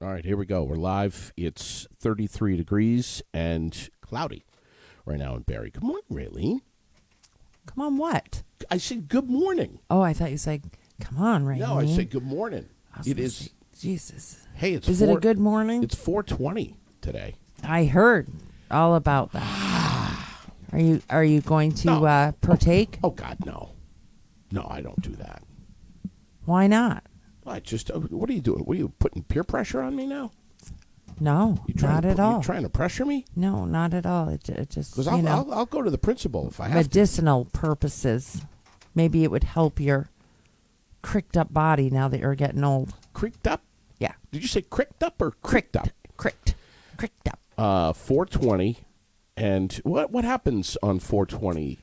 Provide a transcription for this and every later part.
All right, here we go. We're live. It's 33 degrees and cloudy right now in Barre. Good morning, Raylene. Come on, what? I said good morning. Oh, I thought you said, come on, Raylene. No, I said good morning. It is. Jesus. Hey, it's Is it a good morning? It's 4:20 today. I heard all about that. Are you going to partake? Oh, God, no. No, I don't do that. Why not? I just, what are you doing? What are you putting peer pressure on me now? No, not at all. You trying to pressure me? No, not at all. It just, because I'll go to the principal if I have medicinal purposes. Maybe it would help your cricked up body now that you're getting old. Cricked up? Yeah. Did you say cricked up or cricked up? Cricked up. 420. And what happens on 420?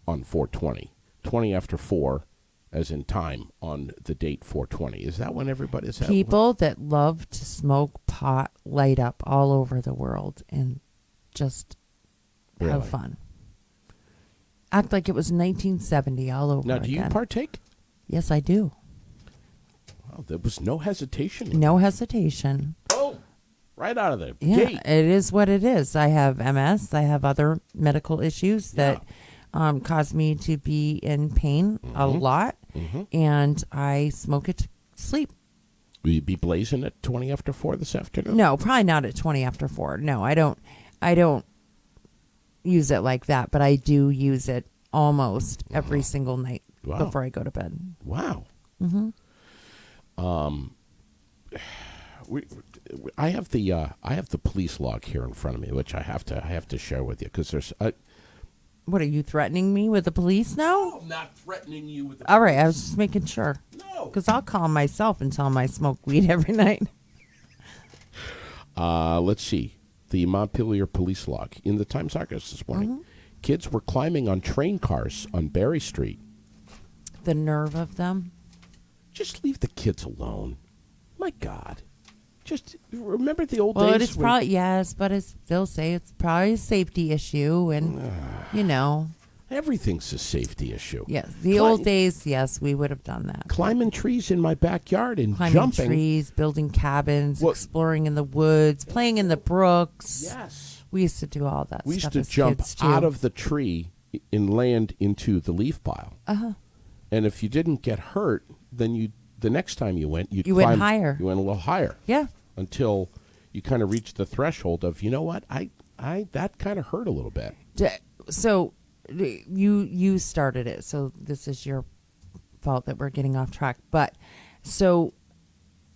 On 420, 20 after 4, as in time, on the date 420. Is that when everybody's people that love to smoke pot light up all over the world and just have fun. Act like it was 1970 all over now, again. do you partake? Yes, I do. Well, there was no hesitation. No hesitation. Oh, right out of the gate. It is what it is. I have MS. I have other medical issues that cause me to be in pain a lot. Mm-hmm. And I smoke it to sleep. Will you be blazing at 20 after 4 this afternoon? No, probably not at 20 after 4. No, I don't use it like that, but I do use it almost every single night before I go to bed. Wow. Mm-hmm. I have the police log here in front of me, which I have to share with you because there's. What, are you threatening me with the police now? No, I'm not threatening you with the police. All right, I was just making sure. No. Because I'll call myself and tell them I smoke weed every night. Let's see. The Montpelier police log in the Times-Argus this morning. Mm-hmm. Kids were climbing on train cars on Barre Street. The nerve of them. Just leave the kids alone. My God. Just remember the old days. Well, it's probably, yes, but they'll say it's probably a safety issue, and, Everything's a safety issue. Yes, the old days, yes, we would have done that. Climbing trees in my backyard and climbing jumping. Trees, building cabins, exploring in the woods, playing in the brooks. Yes. We used to do all that We stuff used to jump out of the tree and land into the leaf pile. Uh-huh. And if you didn't get hurt, then the next time you went, you went higher. You went a little higher. Yeah. Until you kind of reached the threshold of, you know what, I that kind of hurt a little bit. So you started it, so this is your fault that we're getting off track. But so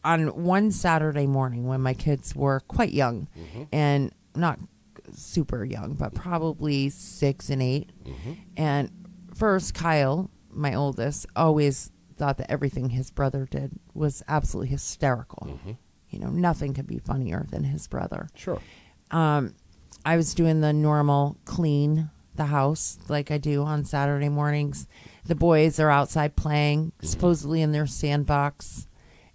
on one Saturday morning when my kids were quite young, and not super young, but probably 6 and 8, and first Kyle, my oldest, always thought that everything his brother did was absolutely hysterical. Nothing could be funnier than his brother. Sure. I was doing the normal clean the house like I do on Saturday mornings. The boys are outside playing, supposedly in their sandbox,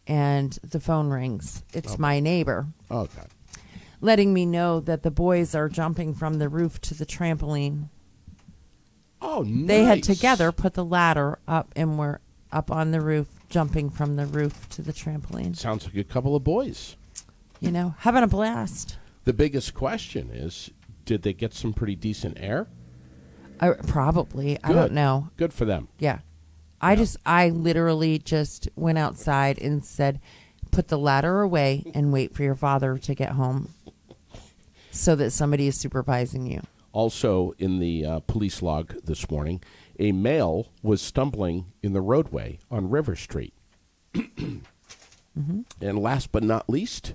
and the phone rings. It's my neighbor. Oh, God. Letting me know that the boys are jumping from the roof to the trampoline. Oh, nice. They had together put the ladder up and were up on the roof, jumping from the roof to the trampoline. Sounds like a couple of boys. Having a blast. The biggest question is, did they get some pretty decent air? Probably. Good. I don't know. Good for them. Yeah. I literally just went outside and said, put the ladder away and wait for your father to get home so that somebody is supervising you. Also, in the police log this morning, a male was stumbling in the roadway on River Street. And last but not least,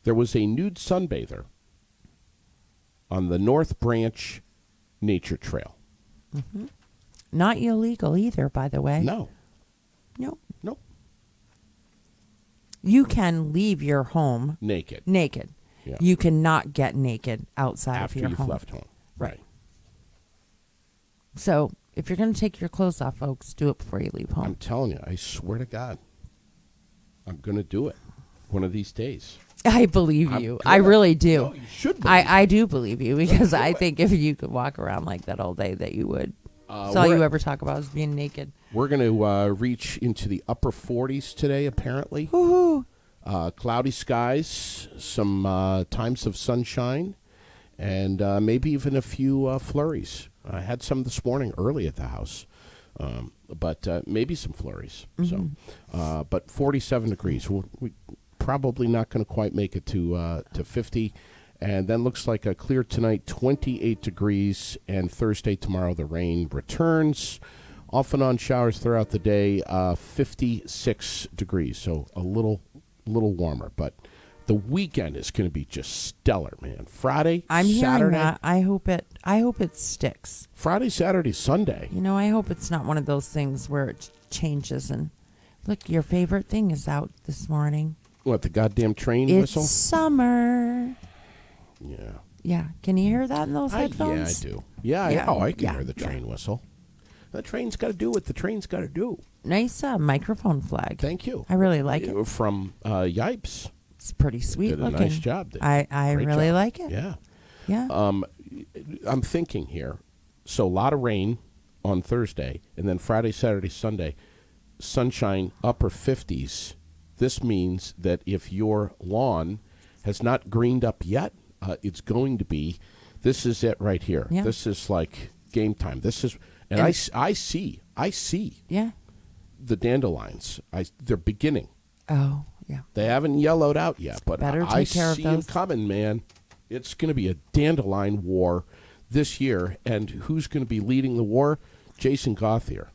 there was a nude sunbather on the North Branch Nature Trail. Not illegal either, by the way. No. Nope. Nope. You can leave your home naked. Yeah. You cannot get naked outside after of your you've home. left home. Right. So if you're going to take your clothes off, folks, do it before you leave home. I'm telling you, I swear to God, I'm going to do it one of these days. I believe you. I really do. No, you should believe I do believe you because I think if you could walk around like that all day, that you would. That's all you ever talk about is being naked. We're going to reach into the upper 40s today, apparently. Woohoo! Cloudy skies, some times of sunshine, and maybe even a few flurries. I had some this morning early at the house, but maybe some flurries. But 47 degrees. We probably not going to quite make it to 50. And then looks like a clear tonight, 28 degrees, and Thursday, tomorrow, the rain returns. Off and on showers throughout the day, 56 degrees, so a little warmer. But the weekend is going to be just stellar, man. Friday, I'm Saturday. hearing that. I hope it sticks. Friday, Saturday, Sunday. You know, I hope it's not one of those things where it changes and look, your favorite thing is out this morning. What, the goddamn train It's whistle? summer. Yeah. Yeah. Can you hear that in those headphones? Yeah, I do. Yeah, Yeah. I can Yeah. hear the train whistle. The train's got to do what the train's got to do. Nice microphone flag. Thank you. I really like it. From Yipes. It's pretty sweet Did a looking. nice job. I Great really job. like it. Yeah. Yeah. I'm thinking here. So a lot of rain on Thursday, and then Friday, Saturday, Sunday, sunshine, upper 50s. This means that if your lawn has not greened up yet, it's going to be. This is it right here. Yeah. This is like game time. This is, and I see Yeah. the dandelions. They're beginning. Oh, yeah. They haven't yellowed out yet, but Better I take care of see them those. coming, man. It's going to be a dandelion war this year, and who's going to be leading the war? Jason Gauthier.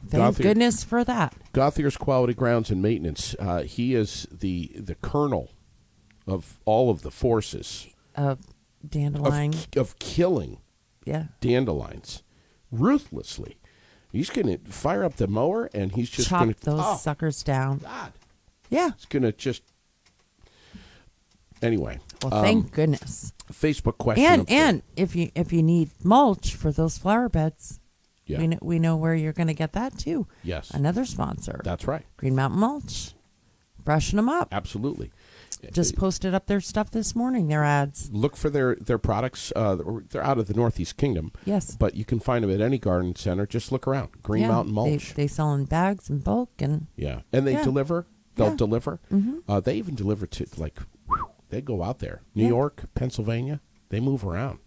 Thank goodness for that. Gauthier's Quality Grounds and Maintenance. He is the colonel of all of the forces Dandelion. of killing Yeah. dandelions ruthlessly. He's going to fire up the mower, and he's just Chop going to those suckers down. God, Yeah. it's going to just. Anyway, Well, thank goodness. Facebook question. And if you need mulch for those flower beds, Yeah. we know where you're going to get that too. Yes. Another sponsor. That's right. Green Mountain Mulch. Brushing them up. Absolutely. Just posted up their stuff this morning, their ads. Look for their products. They're out of the Northeast Kingdom. Yes. But you can find them at any garden center. Just look around. Green Mountain Mulch. They sell in bags and bulk and Yeah. And they Yeah. deliver. They'll Yeah. deliver. They even deliver to, like, they go out there. New Yeah. York, Pennsylvania. They move around.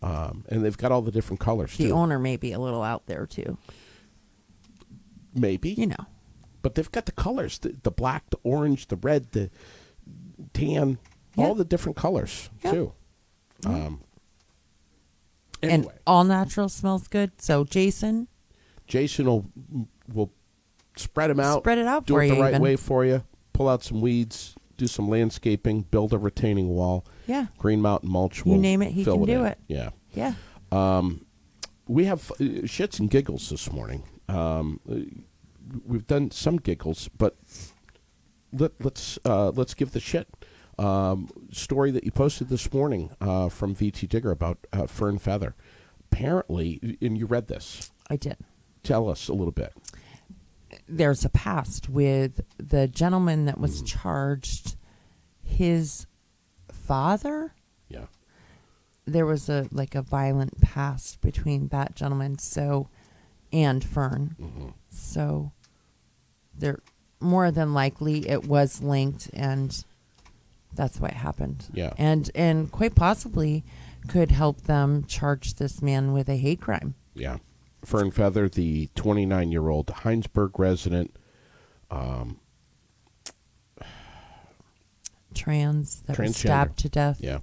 And they've got all the different colors, the too. owner may be a little out there too. Maybe. You know. But they've got the colors. The black, the orange, the red, the tan. Yeah. All the different colors, Yeah. too. And Anyway. all natural smells good. So Jason, Jason will spread them out. Spread it out do for it you the right even. way for you. Pull out some weeds. Do some landscaping. Build a retaining wall. yeah, Green Mountain Mulch You will name it, he fill can do in. it. Yeah. yeah. We have shits and giggles this morning. We've done some giggles, but let's give the shit. Story that you posted this morning from VT Digger about Fern Feather. Apparently, and you read this. I did. Tell us a little bit. There's a past with the gentleman that was charged. His father. Yeah. There was a violent past between that gentleman and Fern. So there more than likely it was linked, and that's why it happened. Yeah. And quite possibly could help them charge this man with a hate crime. Yeah. Fern Feather, the 29-year-old Heinsberg resident. Trans that was Transgender. stabbed to death. Yeah.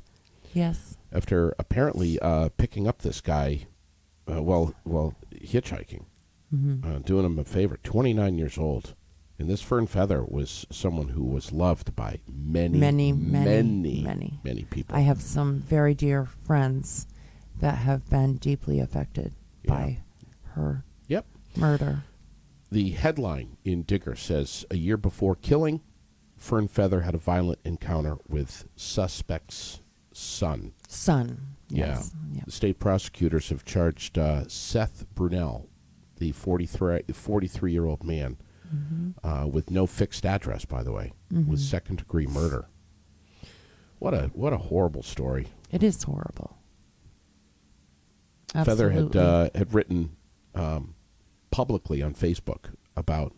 Yes. After apparently picking up this guy, hitchhiking, doing him a favor. 29 years old. And this Fern Feather was someone who was loved by many people. I have some very dear friends that have been deeply affected by her Yep. murder. The headline in Digger says, a year before killing, Fern Feather had a violent encounter with suspect's son. Yes. Yeah. The state prosecutors have charged Seth Brunel, the 43-year-old man, with no fixed address, by the way, with second-degree murder. What a horrible story. It is horrible. Feather Absolutely. had written publicly on Facebook about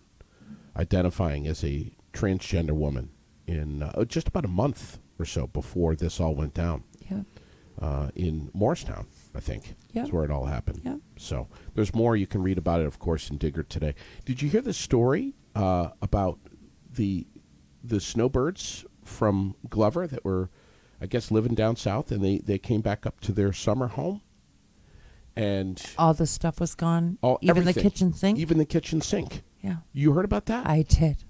identifying as a transgender woman in just about a month or so before this all went down. Yeah. In Morristown, I think. Yeah. That's where it all happened. Yeah. So there's more. You can read about it, of course, in Digger today. Did you hear the story about the snowbirds from Glover that were, I guess, living down south, and they came back up to their summer home? And all the stuff was gone? Even everything. the kitchen sink? Even the kitchen sink. Yeah. You heard about that? I did.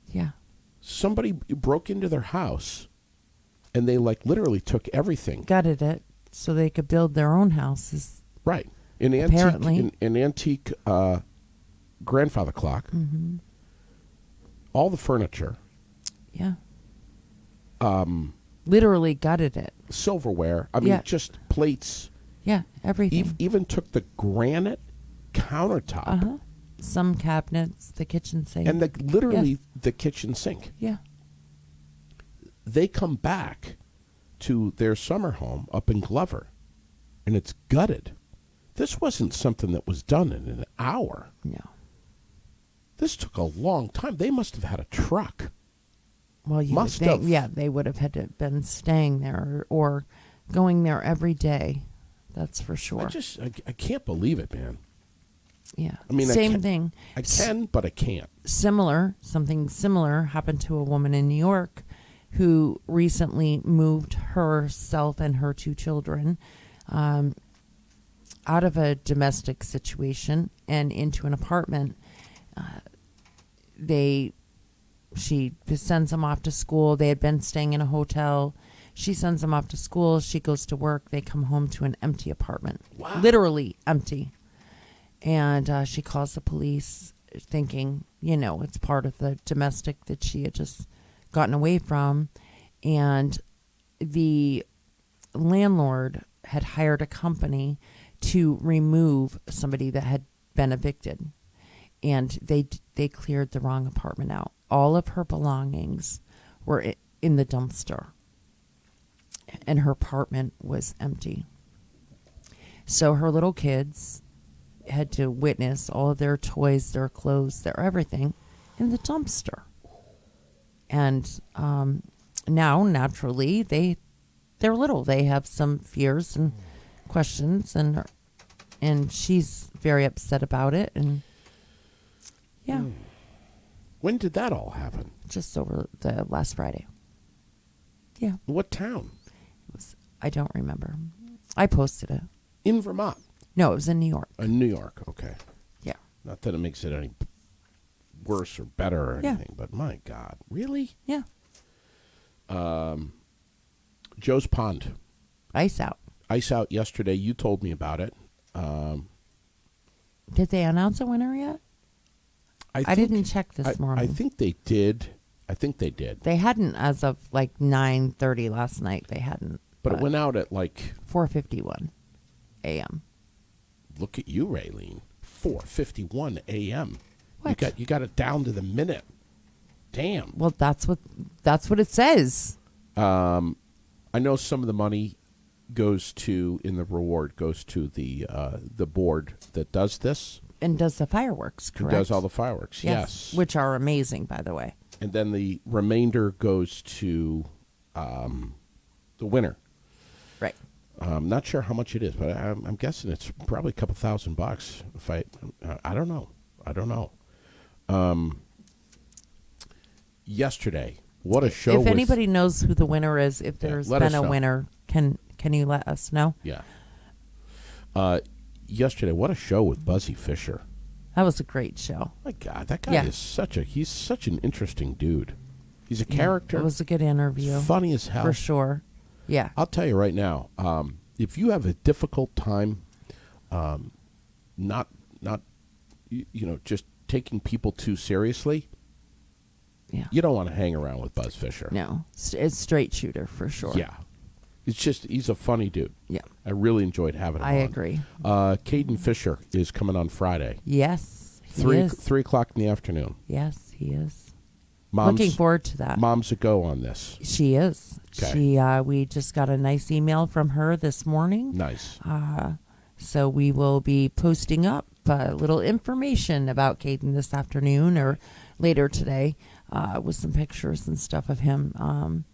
Yeah. Somebody broke into their house, and they literally took everything. Gutted it so they could build their own houses. Right. An Apparently. antique grandfather clock. Mm-hmm. All the furniture. Yeah. Literally gutted it. Silverware. I mean, Yeah. just plates. Yeah, everything. Even took the granite countertop. Uh-huh. Some cabinets, the kitchen sink. And literally the kitchen sink. Yeah. They come back to their summer home up in Glover, and it's gutted. This wasn't something that was done in an hour. No. This took a long time. They must have had a truck. Well, you Must would think, have. yeah, they would have had to been staying there or going there every day. That's for sure. I can't believe it, man. Yeah. I mean, same thing. I can, but I can't. Something similar happened to a woman in New York who recently moved herself and her 2 children out of a domestic situation and into an apartment. She sends them off to school. They had been staying in a hotel. She sends them off to school. She goes to work. They come home to an empty apartment. Wow. Literally empty. And she calls the police thinking, it's part of the domestic that she had just gotten away from. And the landlord had hired a company to remove somebody that had been evicted. And they cleared the wrong apartment out. All of her belongings were in the dumpster. And her apartment was empty. So her little kids had to witness all of their toys, their clothes, their everything in the dumpster. And now, naturally, they're little. They have some fears and questions, and she's very upset about it. And yeah, When did that all happen? just over the last Friday. Yeah, What town? I don't remember. I posted it. In Vermont. No, it was in New York. New York, okay. Yeah. Not that it makes it any worse or better or Yeah. anything, but my God. Really? Yeah. Joe's Pond. Iceout. Iceout yesterday. You told me about it. Did they announce a winner yet? I didn't check this morning. I think they did. They hadn't as of 9:30 last night. They hadn't. But it went out at 4:51 a.m. Look at you, Raylene. 4:51 a.m. What? You got it down to the minute. Damn. Well, that's what it says. I know some of the money goes to the board that does this. And does the fireworks, correct? Who does all the fireworks, yes. Which are amazing, by the way. And then the remainder goes to the winner. Right. I'm not sure how much it is, but I'm guessing it's probably a couple $1,000. If I don't know. Yesterday, what a show! If anybody knows who the winner is, if there's let been us a know. winner, can you let us know? Yeah. Yesterday, what a show with Buzzy Fisher. That was a great show. My God, that guy is he's such an interesting dude. He's a character. It was a good interview. Funny as hell. For sure. Yeah. I'll tell you right now, if you have a difficult time, not just taking people too seriously, Yeah. you don't want to hang around with Buzz Fisher. No. It's straight shooter for sure. Yeah. He's a funny dude. Yeah. I really enjoyed having him I on. agree. Caden Fisher is coming on Friday. Yes. He 3 is. 3:00 in the afternoon. Yes, he is. Mom's, Looking forward to that. Mom's a go on this. She is. Okay. We just got a nice email from her this morning. Nice. So we will be posting up a little information about Caden this afternoon, or later today with some pictures and stuff of him.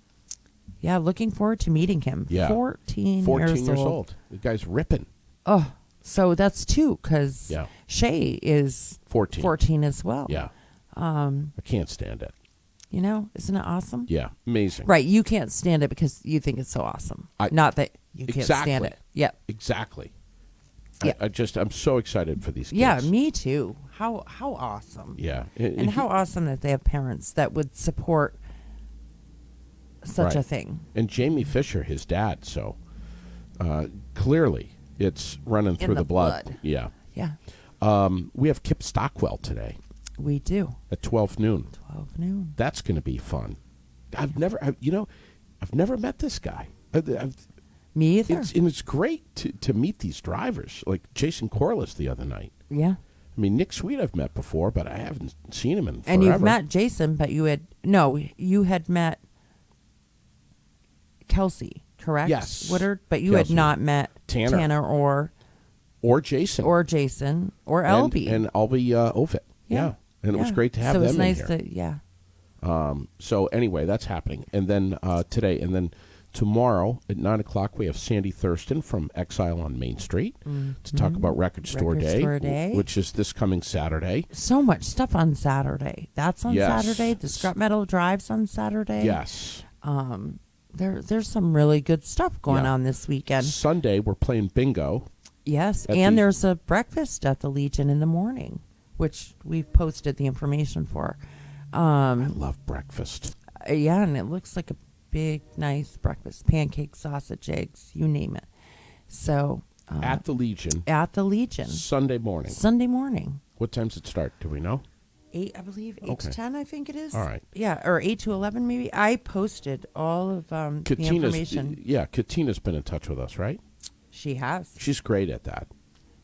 Yeah, looking forward to meeting him. Yeah. 14 years old. The guy's ripping. Oh, so that's 2 because Shay is 14 as well. Yeah. I can't stand it. You know, isn't it awesome? Yeah, amazing. Right, you can't stand it because you think it's so awesome. Not that you can't stand it. Yep. Exactly. Yeah. I'm so excited for these kids. Yeah, me too. How awesome. Yeah. And how awesome that they have parents that would support such a thing. And Jamie Fisher, his dad, so clearly it's running through the blood. Yeah. Yeah. We have Kip Stockwell today. We do. At 12 noon. 12 noon. That's going to be fun. I've never met this guy. Me either. It's great to meet these drivers, like Jason Corliss the other night. Yeah. I mean, Nick Sweet I've met before, but I haven't seen him in forever. And you've met Jason, but you had met Kelsey, correct? Yes. Woodard, but you Kelsey. had not met Tanner or Jason or Albie and Albie Ovitt. Yeah. And it was great to have them in in here. So anyway, that's happening. And then today, and then tomorrow at 9 o'clock, we have Sandy Thurston from Exile on Main Street to talk about Record Store Day, which is this coming Saturday. So much stuff on Saturday. That's on Saturday. The Scrap Metal Drive's on Saturday. Yes. There's some really good stuff going on this weekend. Sunday, we're playing bingo. Yes, and there's a breakfast at the Legion in the morning, which we've posted the information for. I love breakfast. Yeah, and it looks like a big, nice breakfast. Pancakes, sausage, eggs, you name it. So at the Legion. Sunday morning. What time does it start? Do we know? 8, I believe. 8 to 10, I think it is. All right. Yeah, or 8 to 11 maybe. I posted all of the information. Yeah, Katina's been in touch with us, right? She has. She's great at that.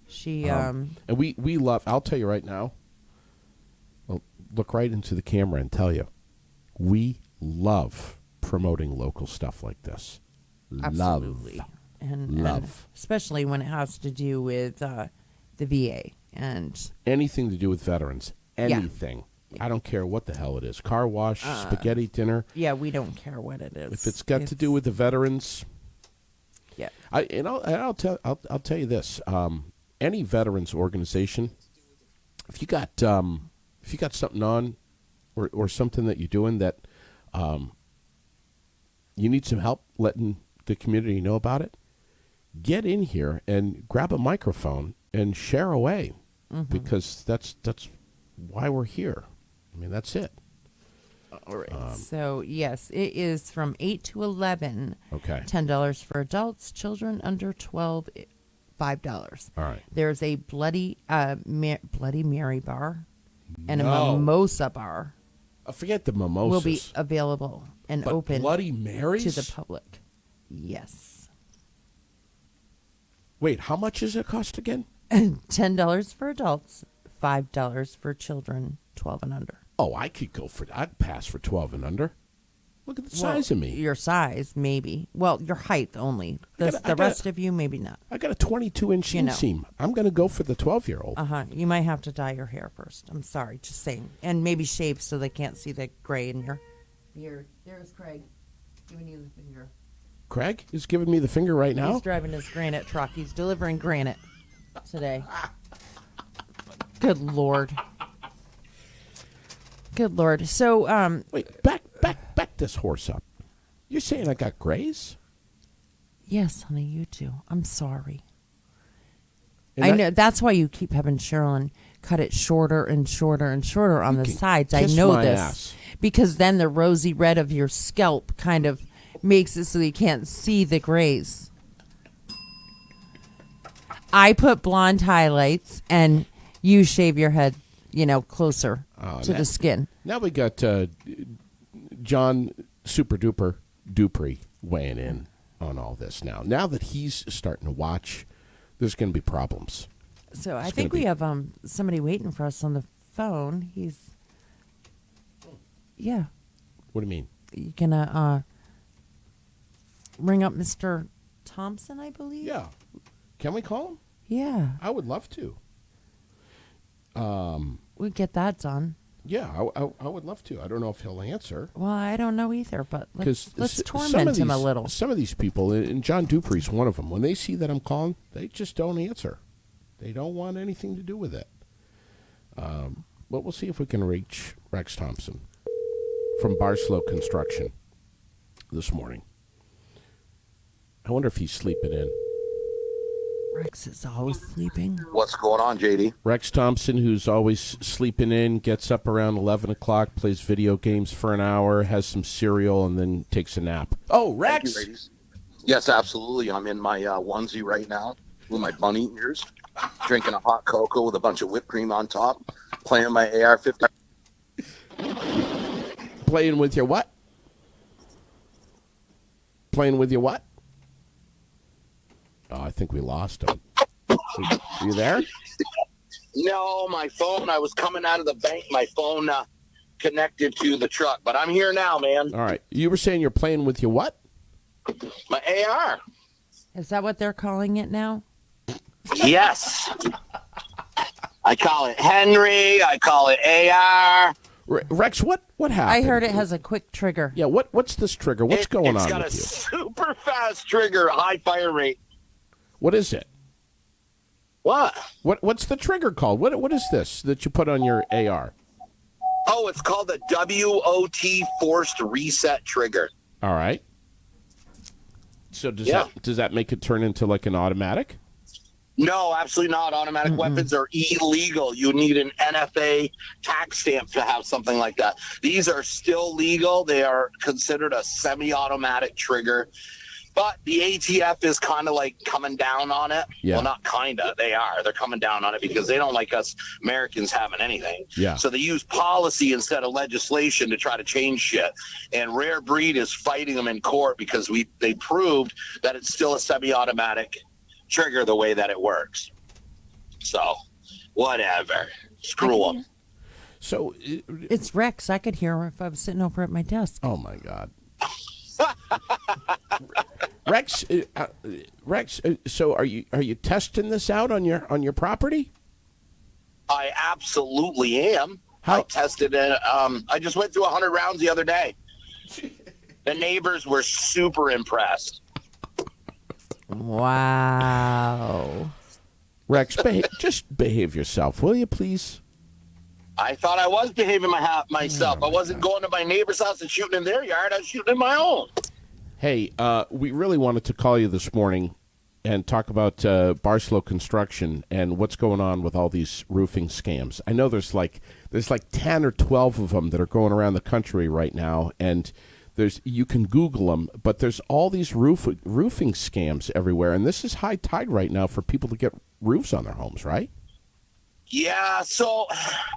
She and we love, I'll tell you right now, I'll look right into the camera and tell you, we love promoting local stuff like this. Absolutely. And especially when it has to do with the VA and anything to do with veterans. Anything. Yeah. I don't care what the hell it is. Car wash, spaghetti dinner. Yeah, we don't care what it is. If it's got to do with the veterans. Yeah. I'll tell you this. Any veterans organization, if you got something on or something that you're doing that you need some help letting the community know about it, get in here and grab a microphone and share away, because that's why we're here. I mean, that's it. All right. So, yes, it is from 8 to 11. Okay. $10 for adults. Children under 12, $5. All right. There's a Bloody Mary bar and a mimosa bar. Forget the mimosas. Will be available and open Bloody Marys? to the public. Yes. Wait, how much does it cost again? $10 for adults, $5 for children 12 and under. Oh, I could go for that. I'd pass for 12 and under. Look at the size of me. Your size, maybe. Well, your height only. The rest of you, maybe not. I got a 22-inch inseam. I'm going to go for the 12-year-old. You might have to dye your hair first. I'm sorry, just saying. And maybe shave so they can't see the gray in your beard. There's Craig giving you the finger. Craig is giving me the finger right now? He's driving his granite truck. He's delivering granite today. Good Lord. Good Lord. So, wait, back this horse up. You're saying I got grays? Yes, honey, you do. I'm sorry. I know. That's why you keep having Sherilyn cut it shorter and shorter and shorter on the sides. I know this. Ass. Because then the rosy red of your scalp kind of makes it so you can't see the grays. I put blonde highlights and you shave your head, closer to the skin. Now we got John Super Duper Dupree weighing in on all this now. Now that he's starting to watch, there's going to be problems. So I think we have somebody waiting for us on the phone. Yeah. What do you mean? You gonna ring up Mr. Thompson, I believe? Yeah. Can we call him? Yeah. I would love to. We'll get that done. Yeah, I would love to. I don't know if he'll answer. Well, I don't know either, but let's Some torment of him a these- little. Some of these people, and John Dupree's one of them, when they see that I'm calling, they just don't answer. They don't want anything to do with it. But we'll see if we can reach Rex Thompson from Barslow Construction this morning. I wonder if he's sleeping in. Rex is always sleeping. What's going on, JD? Rex Thompson, who's always sleeping in, gets up around 11 o'clock, plays video games for an hour, has some cereal, and then takes a nap. Oh, Rex! Thank you, ladies. Yes, absolutely. I'm in my onesie right now with my bunny ears, drinking a hot cocoa with a bunch of whipped cream on top, playing my AR-15. Playing with your what? Playing with your what? Oh, I think we lost him. You there? No, my phone. I was coming out of the bank. My phone connected to the truck, but I'm here now, man. All right. You were saying you're playing with your what? My AR. Is that what they're calling it now? Yes. I call it Henry. I call it AR. Rex, what happened? I heard it has a quick trigger. Yeah, what's this trigger? What's going on It's got with a you? super fast trigger, high fire rate. What is it? What? What's the trigger called? What is this that you put on your AR? Oh, it's called the WOT forced reset trigger. All right. So does Yeah. that make it turn into like an automatic? No, absolutely not. Automatic weapons are illegal. You need an NFA tax stamp to have something like that. These are still legal. They are considered a semi-automatic trigger. But the ATF is kind of like coming down on it. Yeah. Well, not kind of. They are. They're coming down on it because they don't like us Americans having anything. Yeah. So they use policy instead of legislation to try to change shit. And Rare Breed is fighting them in court because they proved that it's still a semi-automatic trigger the way that it works. So, whatever. Screw them. So, It's Rex. I could hear him if I was sitting over at my desk. oh my God. Rex, so are you testing this out on your property? I absolutely am. How- I tested it. I just went through 100 rounds the other day. The neighbors were super impressed. Wow. Rex, just behave yourself, will you, please? I thought I was behaving myself. I wasn't going to my neighbor's house and shooting in their yard. I was shooting in my own. Hey, we really wanted to call you this morning and talk about Barslow Construction and what's going on with all these roofing scams. I know there's like 10 or 12 of them that are going around the country right now, and you can Google them, but there's all these roofing scams everywhere, and this is high tide right now for people to get roofs on their homes, right? Yeah, so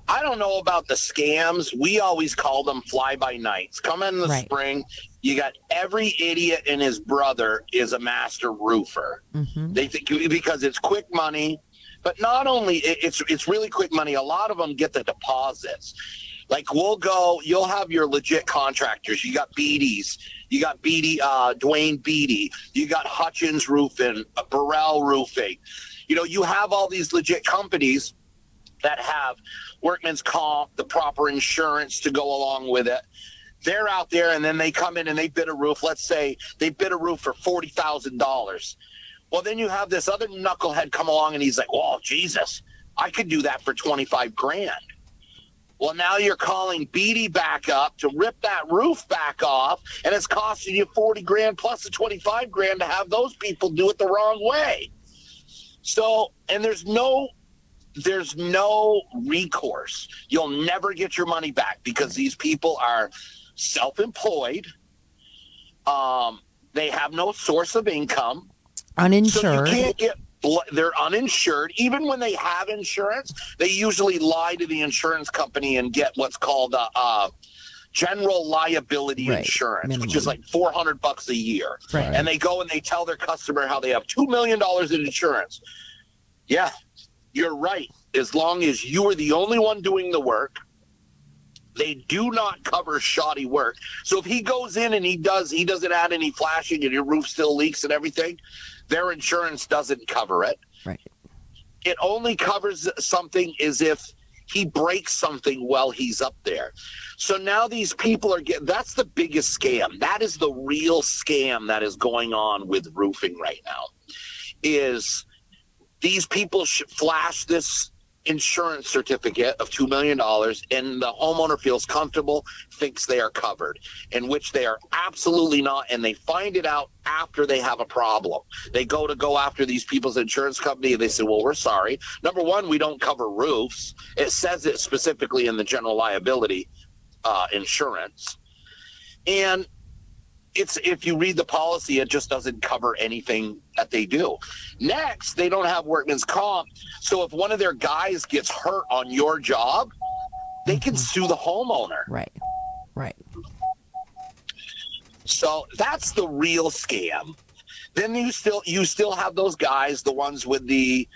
I don't know about the scams. We always call them fly-by-nights. Come in the Right. spring, you got every idiot and his brother is a master roofer. Mm-hmm. They think because it's quick money, but not only it's really quick money. A lot of them get the deposits. Like you'll have your legit contractors. You got Beatty's, you got Dwayne Beatty, you got Hutchins Roofing, Burrell Roofing. You know, you have all these legit companies that have workman's comp, the proper insurance to go along with it. They're out there, and then they come in and they bid a roof. Let's say they bid a roof for $40,000. Well, then you have this other knucklehead come along, and he's like, "Well, Jesus, I could do that for $25,000." Well, now you're calling Beatty back up to rip that roof back off, and it's costing you $40,000 plus the $25,000 to have those people do it the wrong way. So, and there's no recourse. You'll never get your money back because these people are self-employed. They have no source of income. Uninsured. So you can't get. They're uninsured. Even when they have insurance, they usually lie to the insurance company and get what's called general liability Right. insurance, Minimum. which is like $400 a year. Right. And they go and they tell their customer how they have $2 million in insurance. Yeah, you're right. As long as you are the only one doing the work, they do not cover shoddy work. So if he goes in and he doesn't add any flashing and your roof still leaks and everything, their insurance doesn't cover it. Right. It only covers something is if he breaks something while he's up there. So now these people are that's the biggest scam. That is the real scam that is going on with roofing right now, is these people flash this insurance certificate of $2 million, and the homeowner feels comfortable, thinks they are covered, in which they are absolutely not, and they find it out after they have a problem. They go after these people's insurance company, and they say, well, we're sorry. Number one, we don't cover roofs. It says it specifically in the general liability insurance. And if you read the policy, it just doesn't cover anything that they do. Next, they don't have workman's comp. So if one of their guys gets hurt on your job, they can sue the homeowner. Right. So that's the real scam. Then you still have those guys, the ones with the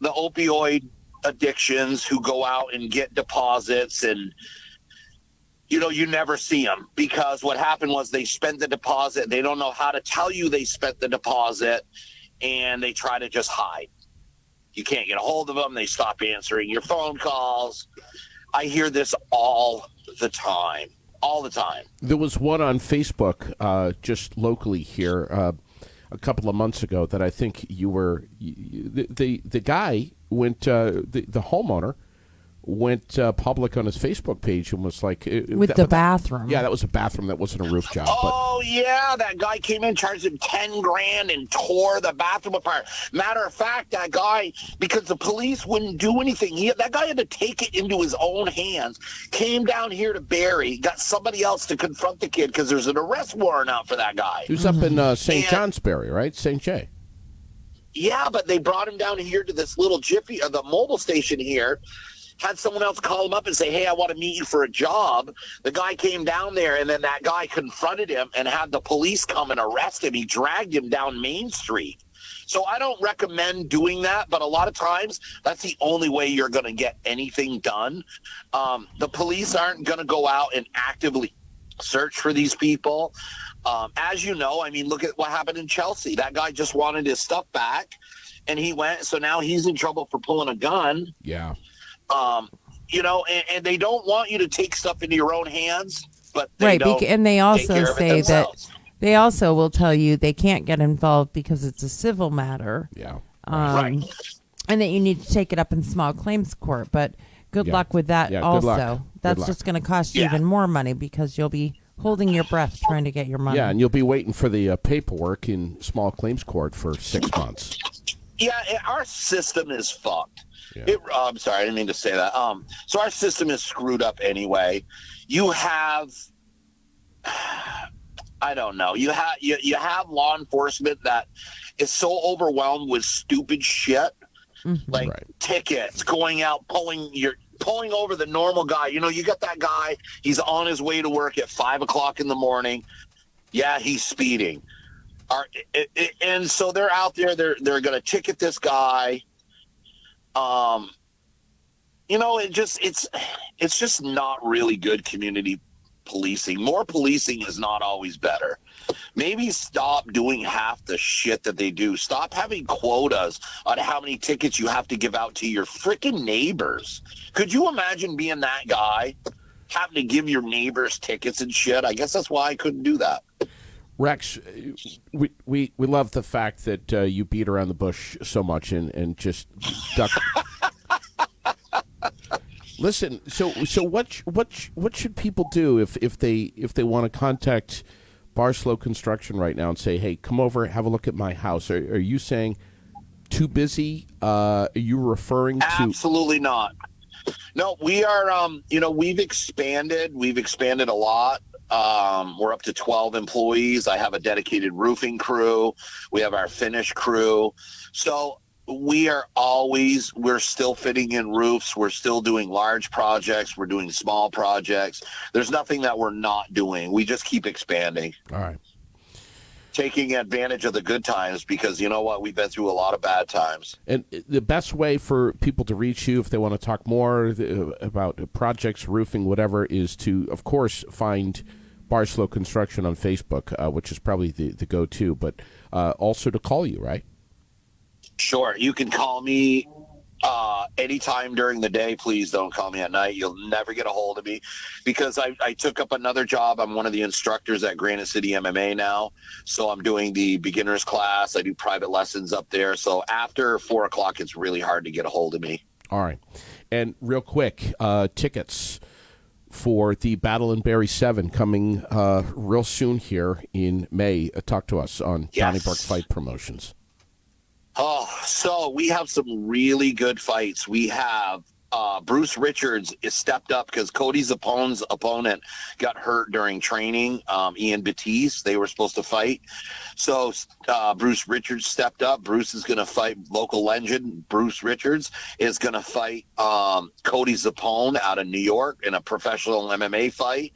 opioid addictions, who go out and get deposits, and you never see them, because what happened was they spent the deposit. They don't know how to tell you they spent the deposit, and they try to just hide. You can't get a hold of them. They stop answering your phone calls. I hear this all the time. There was one on Facebook just locally here a couple of months ago that I think the guy went, the homeowner went public on his Facebook page and was like, with the bathroom. Yeah, that was a bathroom. That wasn't a roof job. Yeah, that guy came in, charged him $10,000 and tore the bathroom apart. Matter of fact, that guy, because the police wouldn't do anything, that guy had to take it into his own hands. Came down here to Barre, got somebody else to confront the kid because there's an arrest warrant out for that guy. He was up in St. Johnsbury, right? St. J. Yeah, but they brought him down here to this little Jiffy, the mobile station here. Had someone else call him up and say, hey, I want to meet you for a job. The guy came down there, and then that guy confronted him and had the police come and arrest him. He dragged him down Main Street. So I don't recommend doing that, but a lot of times that's the only way you're going to get anything done. The police aren't going to go out and actively search for these people. As you know, I mean, look at what happened in Chelsea. That guy just wanted his stuff back, and he went. So now he's in trouble for pulling a gun. Yeah. And they don't want you to take stuff into your own hands, but and they also say that they also will tell you they can't get involved because it's a civil matter. Yeah. Right. And that you need to take it up in small claims court. But good luck with that. Yeah, also, good luck. That's just going to cost you even more money because you'll be holding your breath trying to get your money. Yeah, and you'll be waiting for the paperwork in small claims court for 6 months. Yeah, our system is fucked. Yeah. I'm sorry, I didn't mean to say that. So our system is screwed up anyway. You have, I don't know. You have law enforcement that is so overwhelmed with stupid shit, like tickets, going out, pulling over the normal guy. You got that guy. He's on his way to work at 5 o'clock in the morning. Yeah, he's speeding. And so they're out there. They're going to ticket this guy. It's just not really good community policing. More policing is not always better. Maybe stop doing half the shit that they do. Stop having quotas on how many tickets you have to give out to your freaking neighbors. Could you imagine being that guy, having to give your neighbors tickets and shit? I guess that's why I couldn't do that. Rex, we love the fact that you beat around the bush so much and just duck. Listen, so what should people do if they want to contact Barslow Construction right now and say, hey, come over, have a look at my house? Are you saying too busy? Are you referring to? Absolutely not. No, we are. We've expanded. We've expanded a lot. We're up to 12 employees. I have a dedicated roofing crew. We have our finish crew. So we're still fitting in roofs. We're still doing large projects. We're doing small projects. There's nothing that we're not doing. We just keep expanding. All right. Taking advantage of the good times, because you know what? We've been through a lot of bad times. And the best way for people to reach you if they want to talk more about projects, roofing, whatever, is to, of course, find Barslow Construction on Facebook, which is probably the go-to, but also to call you, right? Sure. You can call me Anytime during the day, please don't call me at night. You'll never get a hold of me because I took up another job. I'm one of the instructors at Granite City MMA now. So I'm doing the beginners class. I do private lessons up there. So after 4 o'clock, it's really hard to get a hold of me. All right. And real quick, tickets for the Battle in Barrie 7 coming real soon here in May. Talk to us on Donnybrook Fight Promotions. Oh, so we have some really good fights. We have Bruce Richards is stepped up because Cody's opponent got hurt during training. Ian Batiste, they were supposed to fight. So Bruce Richards stepped up. Bruce is going to fight local legend. Bruce Richards is going to fight Cody's opponent out of New York in a professional MMA fight.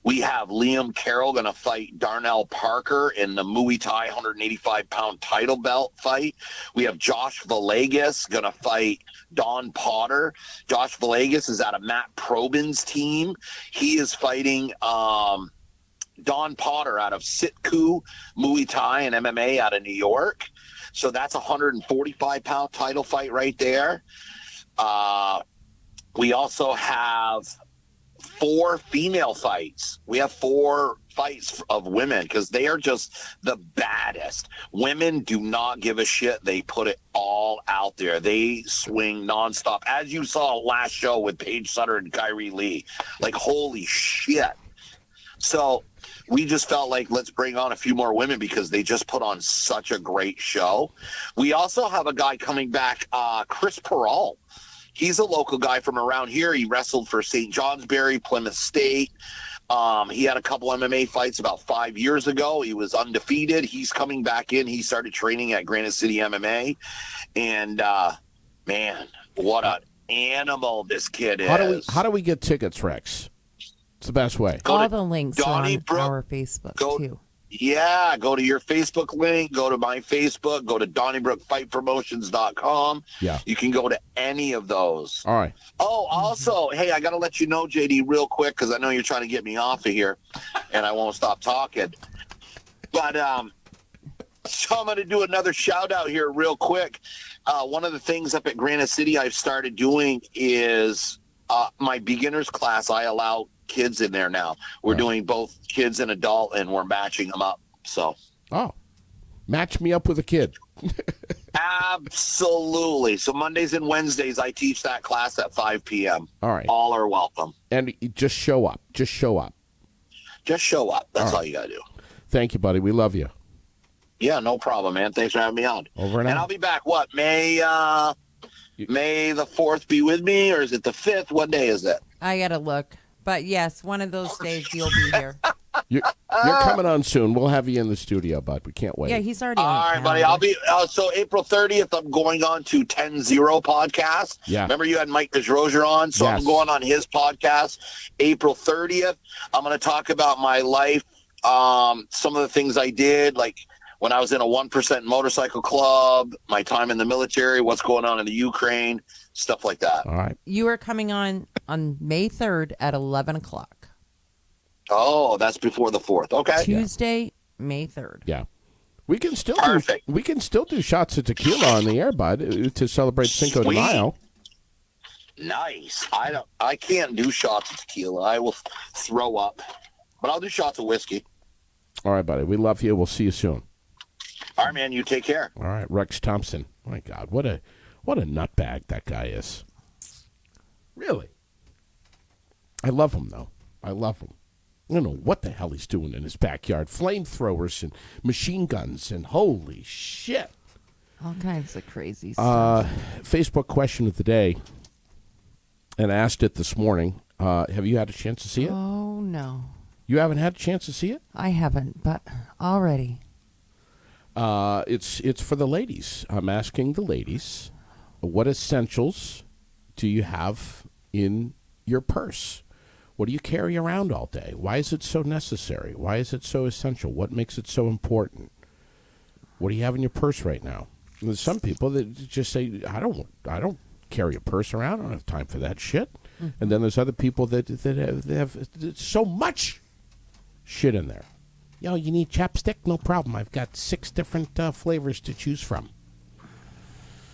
We have Liam Carroll going to fight Darnell Parker in the Muay Thai 185-pound title belt fight. We have Josh Villegas going to fight Don Potter. Josh Villegas is out of Matt Probin's team. He is fighting Don Potter out of Sitku Muay Thai and MMA out of New York. So that's a 145-pound title fight right there. We also have 4 female fights. We have 4 fights of women because they are just the baddest. Women do not give a shit. They put it all out there. They swing nonstop. As you saw last show with Paige Sutter and Kyrie Lee. Like, holy shit. So we just felt like let's bring on a few more women because they just put on such a great show. We also have a guy coming back, Chris Peral. He's a local guy from around here. He wrestled for St. Johnsbury, Plymouth State. He had a couple MMA fights about 5 years ago. He was undefeated. He's coming back in. He started training at Granite City MMA. And, man, what an animal this kid is. How do we get tickets, Rex? It's the best way. All the links are on our Facebook, too. Yeah, go to your Facebook link, go to my Facebook, go to DonnybrookFightPromotions.com. Yeah. You can go to any of those. All right. Oh, also, hey, I got to let you know, JD, real quick, because I know you're trying to get me off of here, and I won't stop talking. But so I'm going to do another shout-out here real quick. One of the things up at Granite City I've started doing is my beginners class. I allow kids in there now. We're doing both kids and adult, and we're matching them up. So, match me up with a kid. Absolutely. So Mondays and Wednesdays, I teach that class at 5 p.m. All right. All are welcome. And just show up. Just show up. Just show up. That's all you got to do. Thank you, buddy. We love you. Yeah, no problem, man. Thanks for having me on. Over and out. And I'll be back. What, May the 4th be with me, or is it the 5th? What day is it? I got to look. But yes, one of those days you'll be here. You're coming on soon. We'll have you in the studio, bud. We can't wait. Yeah, he's already on. All right, buddy. I'll be so April 30th. I'm going on to 10-0 podcast. Yeah. Remember you had Mike DeRozier on, so Yes. I'm going on his podcast April 30th. I'm going to talk about my life, some of the things I did, like when I was in a 1% motorcycle club, my time in the military, what's going on in the Ukraine, stuff like that. All right. You are coming on May 3rd at 11 o'clock. Oh, that's before the 4th. Okay. Tuesday, May 3rd. Yeah. We can still Perfect. do shots of tequila on the air, bud, to celebrate Cinco de Sweet. Mayo. Nice. I can't do shots of tequila. I will throw up. But I'll do shots of whiskey. All right, buddy. We love you. We'll see you soon. All right, man. You take care. All right, Rex Thompson. My God, what a nutbag that guy is. Really. I love him, though. I love him. I don't know what the hell he's doing in his backyard. Flamethrowers and machine guns and holy shit. All kinds of crazy stuff. Facebook question of the day, and I asked it this morning. Have you had a chance to see it? Oh, no. You haven't had a chance to see it? I haven't, but already. It's for the ladies. I'm asking the ladies, what essentials do you have in your purse? What do you carry around all day? Why is it so necessary? Why is it so essential? What makes it so important? What do you have in your purse right now? And there's some people that just say, I don't carry a purse around. I don't have time for that shit. Mm-hmm. And then there's other people that have so much shit in there. Yo, you need chapstick? No problem. I've got 6 different flavors to choose from.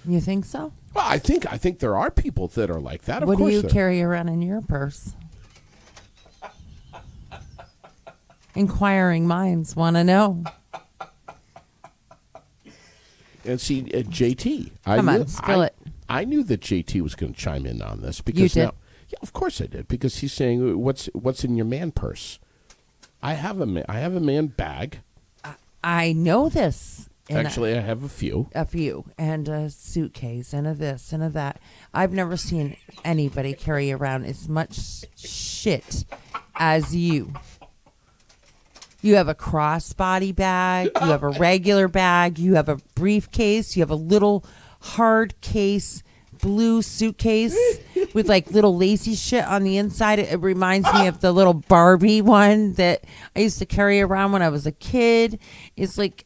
You think so? Well, I think there are people that are like that. Of What course do you there- carry around in your purse? Inquiring minds want to know. And see, JT. Come on, spill it. I knew that JT was going to chime in on this because You did? now, yeah, of course I did, because he's saying what's in your man purse. I have a man bag. I know this. And Actually, I have a few. and a suitcase, and a this, and a that. I've never seen anybody carry around as much shit as you. You have a crossbody bag, you have a regular bag, you have a briefcase, you have a little hard case, blue suitcase with like little lacy shit on the inside. It reminds me of the little Barbie one that I used to carry around when I was a kid. It's like,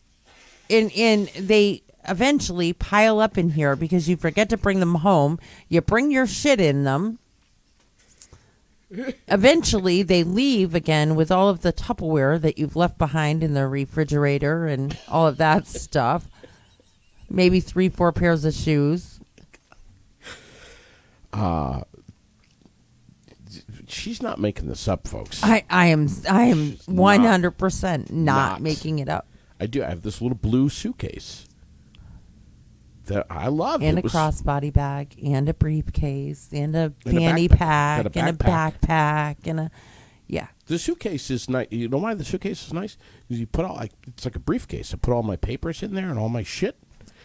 and they eventually pile up in here because you forget to bring them home. You bring your shit in them. Eventually, they leave again with all of the Tupperware that you've left behind in the refrigerator and all of that stuff. Maybe 3-4 pairs of shoes. She's not making this up, folks. I am 100% not making it up. I do. I have this little blue suitcase that I love. And It a was- crossbody bag, and a briefcase, and a And a fanny backpack. pack, Got a and a backpack, and a yeah. The suitcase is nice. You know why the suitcase is nice? Because you put it's like a briefcase. I put all my papers in there and all my shit.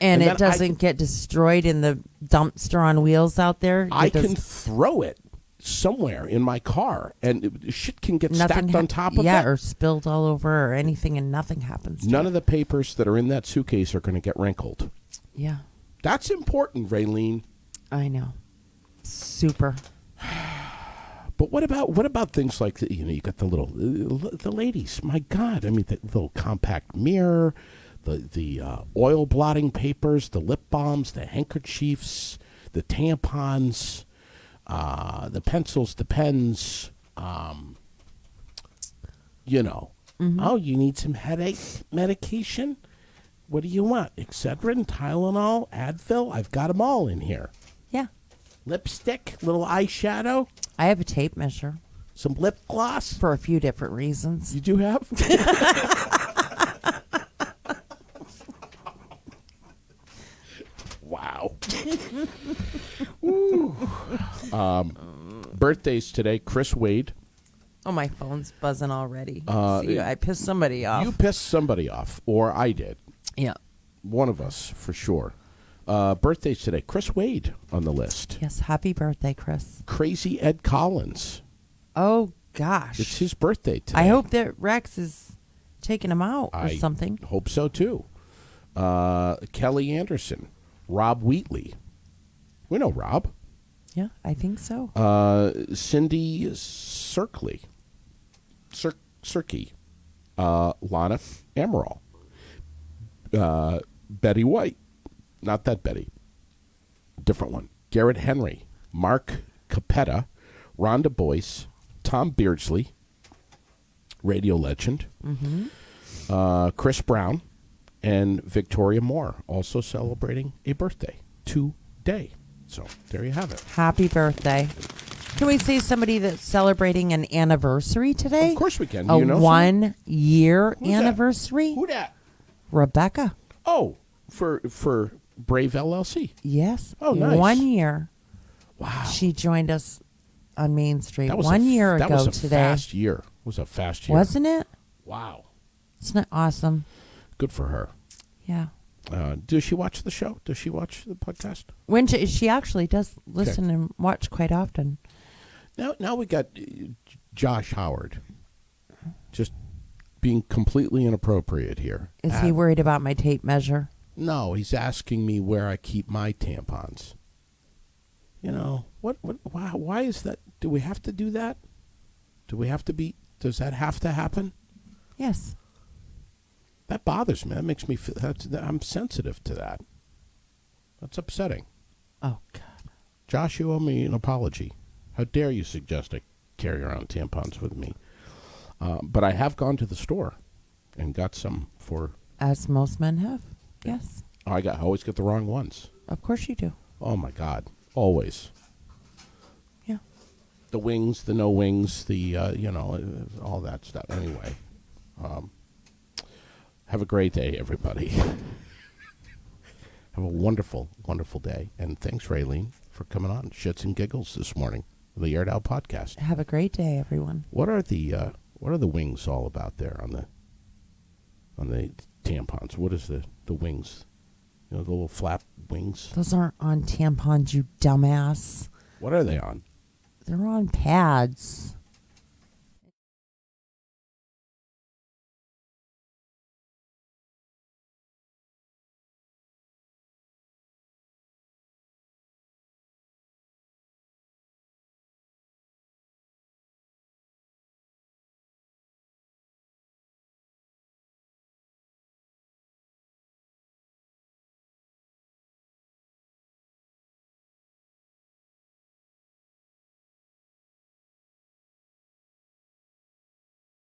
And then it doesn't get destroyed in the dumpster on wheels out there. I It does- can throw it somewhere in my car, and shit can get nothing stacked on top of yeah, it. or spilled all over or anything, and nothing happens. To None it. of the papers that are in that suitcase are going to get wrinkled. Yeah, That's important, Raylene. I know. Super. But what about things like you got the ladies. My God, I mean the little compact mirror, the oil blotting papers, the lip balms, the handkerchiefs, the tampons, the pencils, the pens. Mm-hmm. Oh, you need some headache medication? What do you want? Excedrin, Tylenol, Advil? I've got them all in here. Yeah, Lipstick, little eyeshadow, I have a tape measure some lip gloss. for a few different reasons. You do have? Wow. Ooh. Birthdays today. Chris Wade. Oh, my phone's buzzing already. See, I pissed somebody off. You pissed somebody off, or I did. Yeah. One of us, for sure. Birthdays today. Chris Wade on the list. Yes. Happy birthday, Chris. Crazy Ed Collins. Oh gosh. It's his birthday today. I hope that Rex is taking him out or I something. hope so, too. Kelly Anderson. Rob Wheatley. We know Rob. Yeah, I think so. Cindy Cirkley. Cirkey. Lana Amaral. Betty White. Not that Betty. Different one. Garrett Henry. Mark Capetta. Rhonda Boyce. Tom Beardsley. Radio legend. Chris Brown. And Victoria Moore. Also celebrating a birthday today. So there you have it. Happy birthday. Can we say somebody that's celebrating an anniversary today? Of course we can. A You know 1 year Who's that? anniversary? Who dat? Rebecca. Oh, for Brave LLC. Yes. Oh, nice. 1 year. Wow. She joined us on Main Street That was 1 year that ago was a today. Fast year. It was a fast year. Wasn't it? Wow. Isn't it awesome? Good for her. Yeah. Does she watch the show? Does she watch the podcast? When she actually does listen and watch quite often. Now we got Josh Howard. Just being completely inappropriate here. Is he worried about my tape measure? No, he's asking me where I keep my tampons. You know, why is that? Do we have to do that? Does that have to happen? Yes. That bothers me. That makes me feel, I'm sensitive to that. That's upsetting. Oh, God. Josh, you owe me an apology. How dare you suggest I carry around tampons with me? But I have gone to the store and got some for... As most men have. Yes. I always get the wrong ones. Of course you do. Oh my God, always. Yeah. The wings, the no wings, the all that stuff. Anyway, have a great day, everybody. Have a wonderful, wonderful day, and thanks, Raylene, for coming on Shits and Giggles this morning, the Aired Out podcast. Have a great day, everyone. What are the wings all about there on the tampons? What is the wings? The little flap wings. Those aren't on tampons, you dumbass. What are they on? They're on pads.